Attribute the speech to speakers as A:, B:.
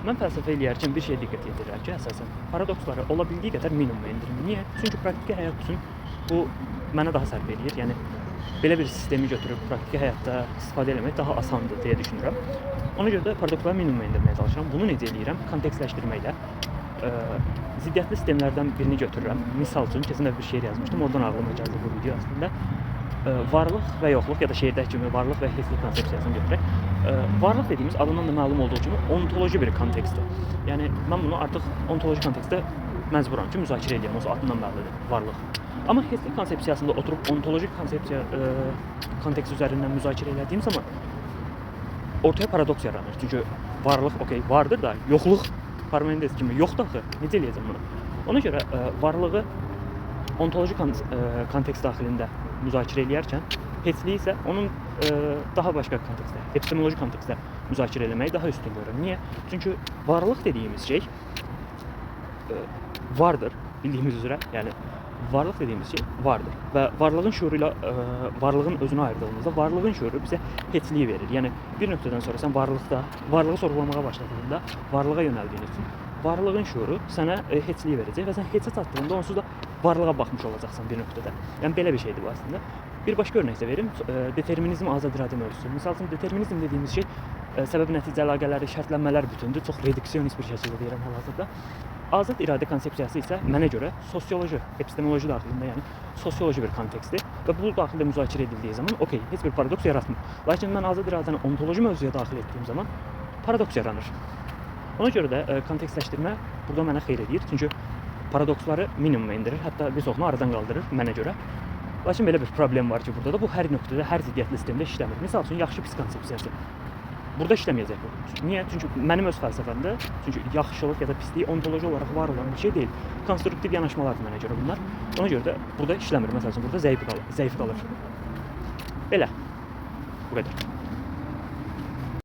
A: Mən fəlsəfə eləyərkən bir şey diqqət yetirirəm ki, əsasən paradoksları ola bildiyi qədər minimuma endirim. Niyə? Çünki praktiki həyat üçün bu mənə daha sərf eləyir. Yəni belə bir sistemi götürüb praktiki həyatda istifadə etmək daha asandır deyə düşünürəm. Ona görə də paradoksları minimuma endirməyə çalışıram. Bunu necə eləyirəm? Kontekstləşdirməklə. Ziddiyyətli sistemlərdən birini götürürəm. Misal üçün keçən dəfə bir şeir yazmışdım. Oradan ağlıma gəldi bu video əslində. Varlıq və yoxluq ya da şeirdəki kimi varlıq və heçlik konsepsiyasını götürək. Varlıq dediyimiz adından da məlum olduğu kimi ontoloji bir kontekstdir. Yəni mən bunu artıq ontoloji kontekstdə məcburam ki, müzakirə edeyim, o adından məlumdur varlıq. Amma heçlik konsepsiyasında oturub ontoloji konsepsiya kontekst üzərindən müzakirə etdiyim zaman ortaya paradoks yaranır. Çünki varlıq vardır da, yoxluq Parmenides kimi yoxdur axı. Necə eləyəcəm bunu? Ona görə varlığı ontoloji kontekst daxilində müzakirə edərkən, heçliyi isə onun daha başqa kontekstdə, epistemoloji kontekstdə müzakirə etməyi daha üstün görürəm. Niyə? Çünki varlıq dediyimiz şey vardır, bildiyimiz üzrə. Yəni varlıq dediyimiz şey vardır və varlığın şüuru ilə varlığın özünü ayırdığımızda varlığın şüuru bizə heçliyi verir. Yəni bir nöqtədən sonra sən varlığı sorğulamağa başladığında, varlığa yönəldiyin üçün varlığın şüuru sənə heçliyi verəcək və sən heçə çatdığında onsuz da varlığa baxmış olacaqsan bir nöqtədə. Yəni belə bir şeydir bu əslində. Bir başqa örnek də verim. Determinizm, azad iradə mövzusu. Misal üçün determinizm dediyimiz şey səbəb-nəticə əlaqələri, şərtlənmələr bütündür. Çox reduksionist bir şəkildə deyirəm hal-hazırda. Azad iradə konsepsiyası isə mənə görə sosioloji, epistemoloji daxilində, yəni sosioloji bir kontekstdir və bu daxildə müzakirə edildiyi zaman heç bir paradoks yaratmır. Lakin mən azad iradəni ontoloji mövzuya daxil etdiyim zaman paradoks yaranır. Ona görə də kontekstləşdirmə burada mənə xeyir edir. Çünki paradoksları minimuma endirir, hətta bir çoxunu aradan qaldırır mənə görə. Lakin belə bir problem var ki, burada da bu hər nöqtədə, hər ziddiyyətli sistemdə işləmir. Misal üçün, yaxşı pis konsepsiyası. Burada işləməyəcək bu. Niyə? Çünki mənim öz fəlsəfəmdə, çünki yaxşılıq ya da pislik ontoloji olaraq var olan bir şey deyil. Konstruktiv yanaşmalardır mənə görə bunlar. Ona görə də burada işləmir. Məsəl üçün, burada zəif qalır. Belə. Bu qədər.